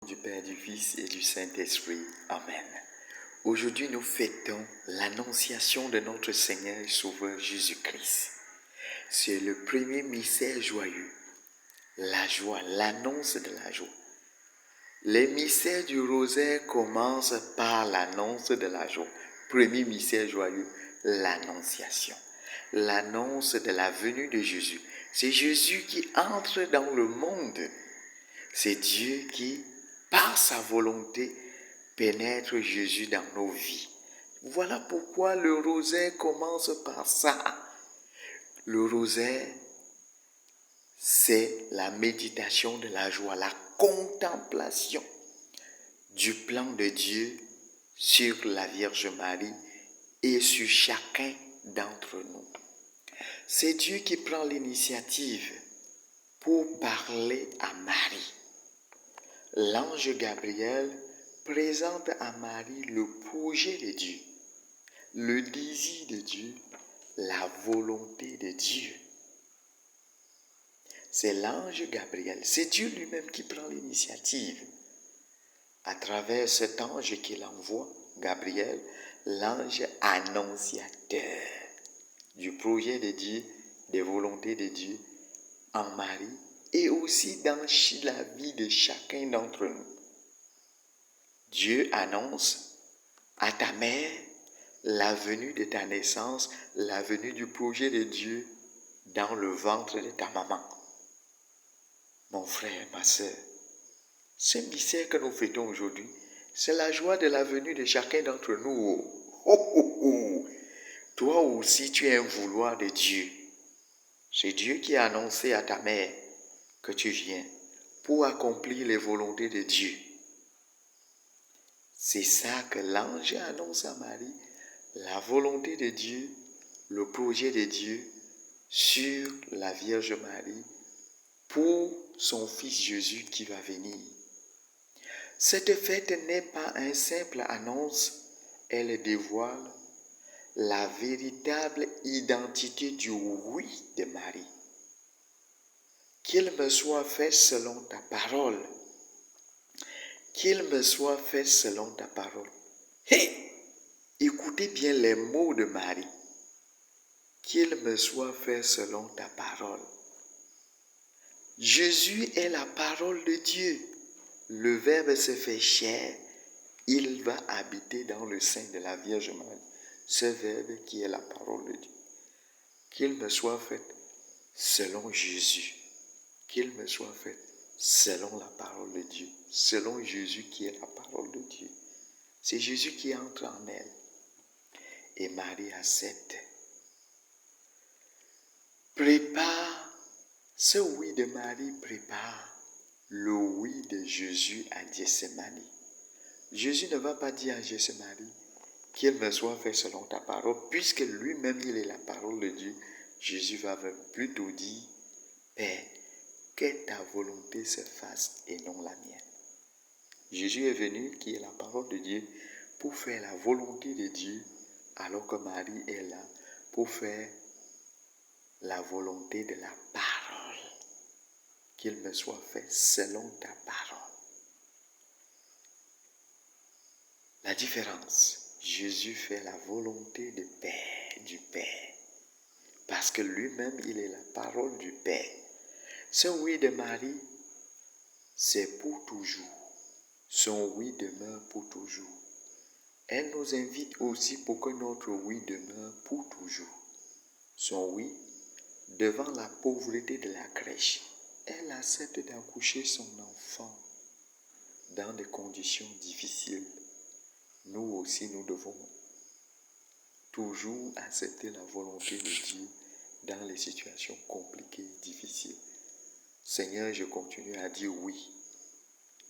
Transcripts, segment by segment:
Du Père, du Fils et du Saint-Esprit. Amen. Aujourd'hui, nous fêtons l'annonciation de notre Seigneur et Sauveur Jésus-Christ. C'est le premier mystère joyeux, la joie, l'annonce de la joie. Les mystères du rosaire commencent par l'annonce de la joie. Premier mystère joyeux, l'annonciation. L'annonce de la venue de Jésus. C'est Jésus qui entre dans le monde. C'est Dieu qui, par sa volonté, pénètre Jésus dans nos vies. Voilà pourquoi le rosaire commence par ça. Le rosaire, c'est la méditation de la joie, la contemplation du plan de Dieu sur la Vierge Marie et sur chacun d'entre nous. C'est Dieu qui prend l'initiative pour parler à Marie. L'ange Gabriel présente à Marie le projet de Dieu, le désir de Dieu, la volonté de Dieu. C'est l'ange Gabriel, c'est Dieu lui-même qui prend l'initiative. À travers cet ange qu'il envoie, Gabriel, l'ange annonciateur du projet de Dieu, des volontés de Dieu en Marie et aussi dans la vie de chacun d'entre nous. Dieu annonce à ta mère la venue de ta naissance, la venue du projet de Dieu dans le ventre de ta maman. Mon frère, ma soeur, ce mystère que nous fêtons aujourd'hui, c'est la joie de la venue de chacun d'entre nous. Toi aussi, tu es un vouloir de Dieu. C'est Dieu qui a annoncé à ta mère que tu viens pour accomplir les volontés de Dieu. C'est ça que l'ange annonce à Marie, la volonté de Dieu, le projet de Dieu sur la Vierge Marie pour son Fils Jésus qui va venir. Cette fête n'est pas une simple annonce, elle dévoile la véritable identité du oui de Marie. Qu'il me soit fait selon ta parole. Qu'il me soit fait selon ta parole. Écoutez bien les mots de Marie. Qu'il me soit fait selon ta parole. Jésus est la parole de Dieu. Le Verbe se fait chair. Il va habiter dans le sein de la Vierge Marie. Ce Verbe qui est la parole de Dieu. Qu'il me soit fait selon Jésus. Qu'il me soit fait selon la parole de Dieu. Selon Jésus qui est la parole de Dieu. C'est Jésus qui entre en elle. Et Marie accepte. Prépare, ce oui de Marie prépare le oui de Jésus à Gethsémani. Jésus ne va pas dire à Gethsémani qu'il me soit fait selon ta parole, puisque lui-même il est la parole de Dieu. Jésus va plutôt dire, Père, que ta volonté se fasse et non la mienne. Jésus est venu, qui est la parole de Dieu, pour faire la volonté de Dieu, alors que Marie est là pour faire la volonté de la parole. Qu'il me soit fait selon ta parole. La différence, Jésus fait la volonté du Père. Parce que lui-même, il est la parole du Père. Ce oui de Marie, c'est pour toujours. Son oui demeure pour toujours. Elle nous invite aussi pour que notre oui demeure pour toujours. Son oui, devant la pauvreté de la crèche, elle accepte d'accoucher son enfant dans des conditions difficiles. Nous aussi, nous devons toujours accepter la volonté de Dieu dans les situations compliquées et difficiles. Seigneur, je continue à dire oui,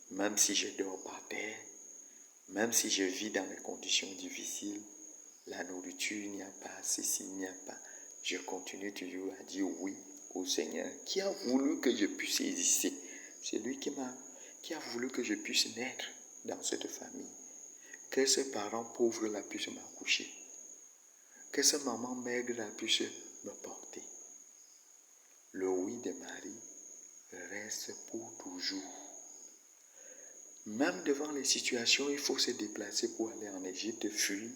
même si je dors par terre, même si je vis dans des conditions difficiles, la nourriture, il n'y a pas, ceci, il n'y a pas. Je continue toujours à dire oui au Seigneur qui a voulu que je puisse exister. C'est lui qui a voulu que je puisse naître dans cette famille. Que ces parents pauvres là puissent m'accoucher. Que cette maman maigre là puisse me porter. Le oui de Marie reste pour toujours. Même devant les situations, il faut se déplacer pour aller en Égypte, fuir.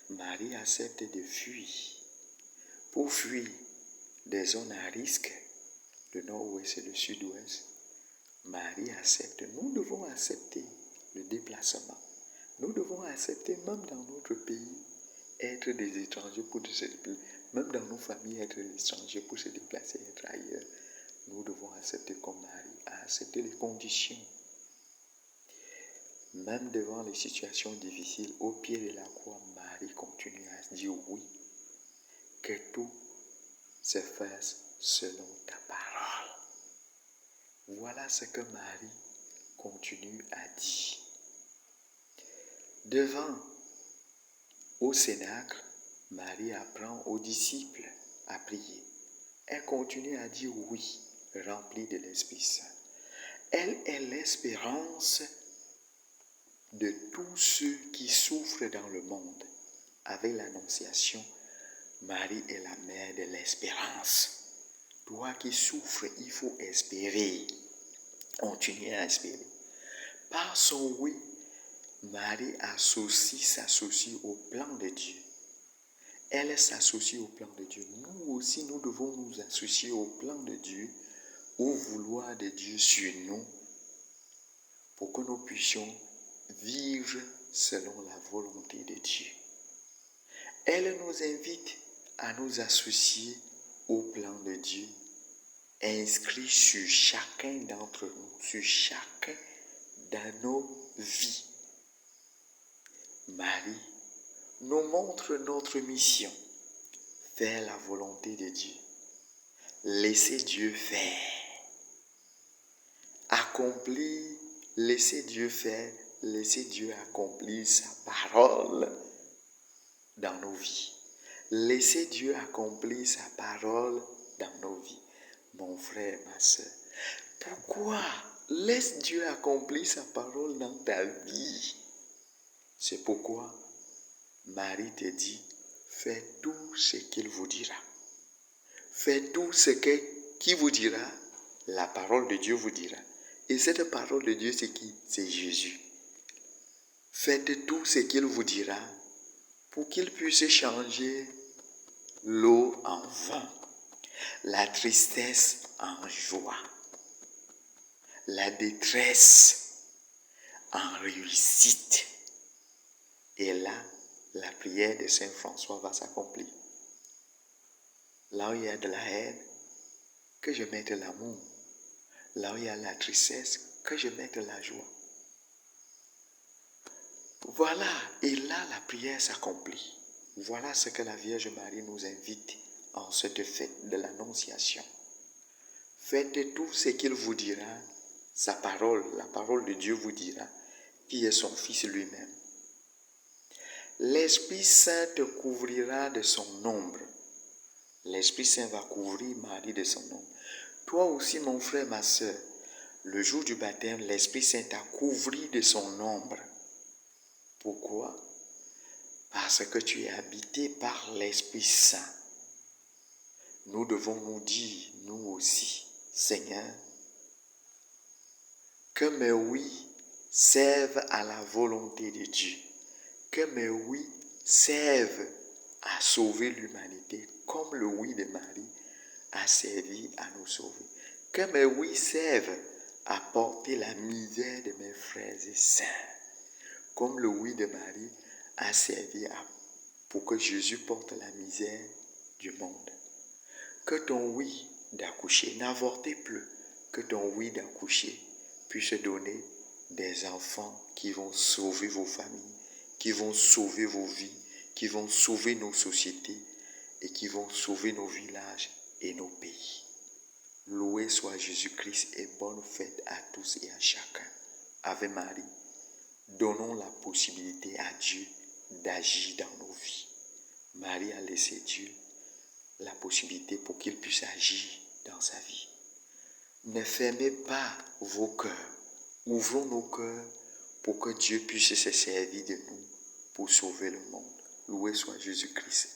Marie accepte de fuir. Pour fuir des zones à risque, le nord-ouest et le sud-ouest, Marie accepte. Nous devons accepter le déplacement. Nous devons accepter, même dans notre pays, être des étrangers pour se déplacer. Même dans nos familles, être des étrangers pour se déplacer, être ailleurs. Nous devons accepter comme Marie, accepter les conditions. Même devant les situations difficiles, au pied de la croix, Marie continue à dire oui, que tout se fasse selon ta parole. Voilà ce que Marie continue à dire. Devant, au cénacle, Marie apprend aux disciples à prier. Elle continue à dire oui, remplie de l'Esprit Saint. Elle est l'espérance de tous ceux qui souffrent dans le monde. Avec l'Annonciation, Marie est la mère de l'espérance. Toi qui souffres, il faut espérer. Continuez à espérer. Par son oui, Marie s'associe au plan de Dieu. Elle s'associe au plan de Dieu. Nous aussi, nous devons nous associer au plan de Dieu, au vouloir de Dieu sur nous, pour que nous puissions vivre selon la volonté de Dieu. Elle nous invite à nous associer au plan de Dieu, inscrit sur chacun d'entre nous, sur chacun dans nos vies. Marie nous montre notre mission, faire la volonté de Dieu, laisser Dieu faire, accomplir, laisser Dieu faire, laisser Dieu accomplir sa parole dans nos vies. Laissez Dieu accomplir sa parole dans nos vies. Mon frère, ma soeur, pourquoi laisse Dieu accomplir sa parole dans ta vie? C'est pourquoi Marie te dit, fais tout ce qu'il vous dira. Fais tout ce qui vous dira, la parole de Dieu vous dira. Et cette parole de Dieu, c'est qui? C'est Jésus. Faites tout ce qu'il vous dira pour qu'il puisse changer l'eau en vin, la tristesse en joie, la détresse en réussite. Et là, la prière de Saint François va s'accomplir. Là où il y a de la haine, que je mette l'amour. Là où il y a la tristesse, que je mette la joie. Voilà, et là la prière s'accomplit. Voilà ce que la Vierge Marie nous invite en cette fête de l'Annonciation. Faites tout ce qu'il vous dira, sa parole, la parole de Dieu vous dira, qui est son Fils lui-même. L'Esprit Saint te couvrira de son ombre. L'Esprit Saint va couvrir Marie de son ombre. Toi aussi, mon frère, ma soeur, le jour du baptême, l'Esprit Saint t'a couvert de son ombre. Pourquoi? Parce que tu es habité par l'Esprit Saint. Nous devons nous dire, nous aussi, Seigneur, que mes oui servent à la volonté de Dieu. Que mes oui servent à sauver l'humanité, comme le oui de Marie a servi à nous sauver. Que mes oui servent à porter la misère de mes frères et sœurs, comme le oui de Marie a servi pour que Jésus porte la misère du monde. Que ton oui d'accoucher, n'avortez plus, que ton oui d'accoucher puisse donner des enfants qui vont sauver vos familles, qui vont sauver vos vies, qui vont sauver nos sociétés et qui vont sauver nos villages et nos pays. Loué soit Jésus-Christ et bonne fête à tous et à chacun. Ave Marie, donnons la possibilité à Dieu d'agir dans nos vies. Marie a laissé Dieu la possibilité pour qu'il puisse agir dans sa vie. Ne fermez pas vos cœurs. Ouvrons nos cœurs pour que Dieu puisse se servir de nous pour sauver le monde. Loué soit Jésus-Christ.